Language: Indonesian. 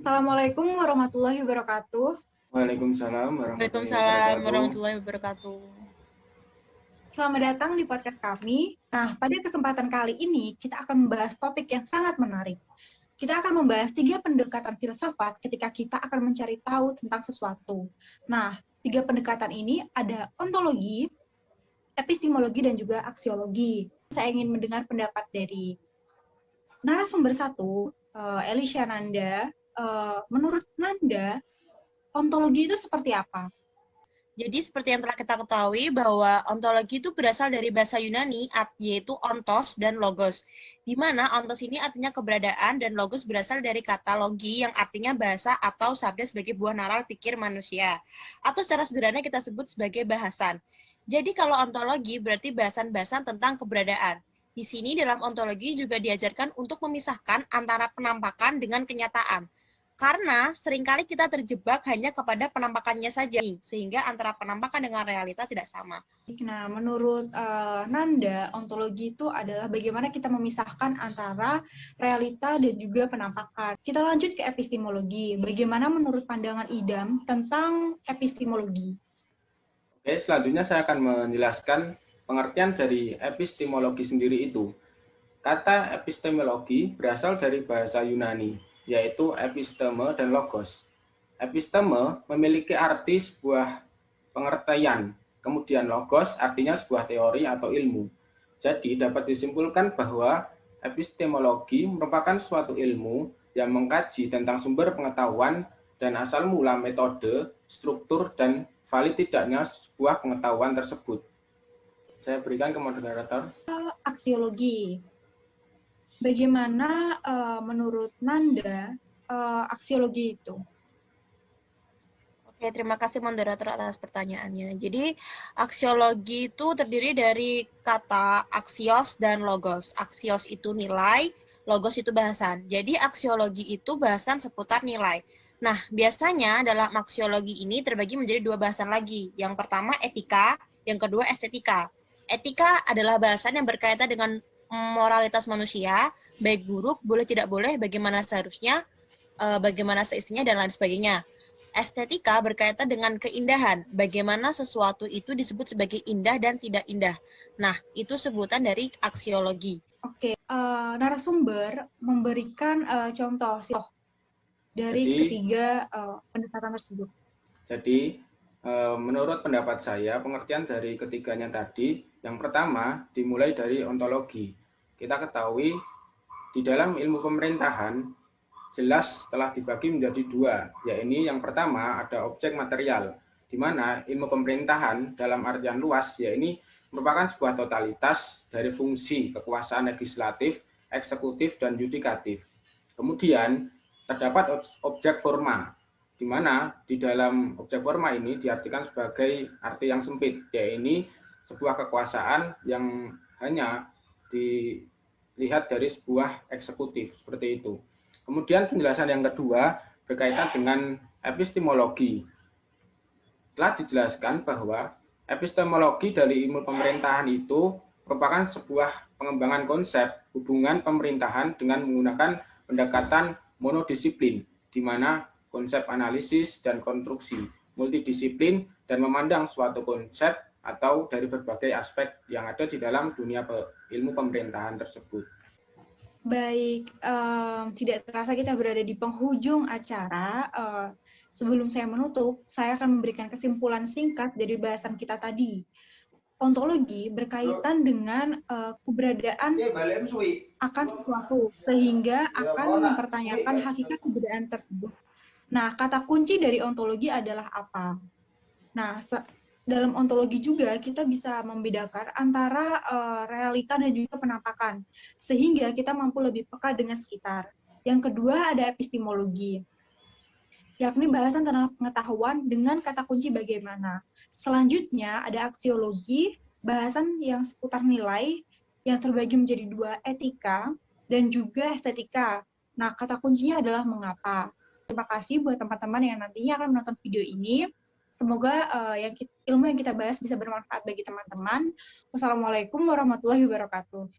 Assalamualaikum warahmatullahi wabarakatuh. Waalaikumsalam warahmatullahi Waalaikumsalam wabarakatuh. warahmatullahi wabarakatuh. Selamat datang di podcast kami. Nah, pada kesempatan kali ini kita akan membahas topik yang sangat menarik. Kita akan membahas 3 pendekatan filsafat ketika kita akan mencari tahu tentang sesuatu. Nah, 3 pendekatan ini ada ontologi, epistemologi, dan juga aksiologi. Saya ingin mendengar pendapat dari narasumber 1, Elisha Nanda. Menurut Nanda, ontologi itu seperti apa? Jadi seperti yang telah kita ketahui bahwa ontologi itu berasal dari bahasa Yunani yaitu ontos dan logos. Di mana ontos ini artinya keberadaan dan logos berasal dari kata logi yang artinya bahasa atau sabda sebagai buah nalar pikir manusia. Atau secara sederhana kita sebut sebagai bahasan. Jadi kalau ontologi berarti bahasan-bahasan tentang keberadaan. Di sini dalam ontologi juga diajarkan untuk memisahkan antara penampakan dengan kenyataan. Karena seringkali kita terjebak hanya kepada penampakannya saja, sehingga antara penampakan dengan realita tidak sama. Nah, menurut Nanda, ontologi itu adalah bagaimana kita memisahkan antara realita dan juga penampakan. Kita lanjut ke epistemologi. Bagaimana menurut pandangan Idam tentang epistemologi? Oke, selanjutnya saya akan menjelaskan pengertian dari epistemologi sendiri itu. Kata epistemologi berasal dari bahasa Yunani, yaitu episteme dan logos. Episteme memiliki arti sebuah pengertian, kemudian logos artinya sebuah teori atau ilmu. Jadi dapat disimpulkan bahwa epistemologi merupakan suatu ilmu yang mengkaji tentang sumber pengetahuan dan asal mula metode, struktur, dan valid tidaknya sebuah pengetahuan tersebut. Saya berikan ke moderator. Aksiologi. Bagaimana menurut Nanda aksiologi itu? Oke, terima kasih moderator atas pertanyaannya. Jadi, aksiologi itu terdiri dari kata aksios dan logos. Aksios itu nilai, logos itu bahasan. Jadi, aksiologi itu bahasan seputar nilai. Nah, biasanya dalam aksiologi ini terbagi menjadi 2 bahasan lagi. Yang pertama etika, yang kedua estetika. Etika adalah bahasan yang berkaitan dengan moralitas manusia, baik buruk, boleh tidak boleh, bagaimana seharusnya, bagaimana seistinya, dan lain sebagainya. Estetika berkaitan dengan keindahan, bagaimana sesuatu itu disebut sebagai indah dan tidak indah. Nah, itu sebutan dari aksiologi. Oke, narasumber memberikan contoh dari ketiga pendekatan tersebut. Jadi, menurut pendapat saya, pengertian dari ketiganya tadi, yang pertama dimulai dari ontologi. Kita ketahui di dalam ilmu pemerintahan jelas telah dibagi menjadi 2, yaitu yang pertama ada objek material, di mana ilmu pemerintahan dalam artian luas yaitu merupakan sebuah totalitas dari fungsi kekuasaan legislatif, eksekutif, dan yudikatif. Kemudian terdapat objek forma, di mana di dalam objek forma ini diartikan sebagai arti yang sempit, yaitu sebuah kekuasaan yang hanya dilihat dari sebuah eksekutif, seperti itu. Kemudian penjelasan yang kedua berkaitan dengan epistemologi. Telah dijelaskan bahwa epistemologi dari ilmu pemerintahan itu merupakan sebuah pengembangan konsep hubungan pemerintahan dengan menggunakan pendekatan monodisiplin, di mana konsep analisis dan konstruksi multidisiplin dan memandang suatu konsep atau dari berbagai aspek yang ada di dalam dunia ilmu pemerintahan tersebut. Baik, tidak terasa kita berada di penghujung acara. Sebelum saya menutup, saya akan memberikan kesimpulan singkat dari bahasan kita tadi. Ontologi berkaitan dengan keberadaan akan sesuatu, sehingga akan mempertanyakan hakikat keberadaan tersebut. Nah, kata kunci dari ontologi adalah apa? Nah, dalam ontologi juga kita bisa membedakan antara realita dan juga penampakan, sehingga kita mampu lebih peka dengan sekitar. Yang kedua ada epistemologi, yakni bahasan tentang pengetahuan dengan kata kunci bagaimana. Selanjutnya ada aksiologi, bahasan yang seputar nilai, yang terbagi menjadi 2, etika dan juga estetika. Nah, kata kuncinya adalah mengapa. Terima kasih buat teman-teman yang nantinya akan menonton video ini. Semoga ilmu yang kita bahas bisa bermanfaat bagi teman-teman. Wassalamualaikum warahmatullahi wabarakatuh.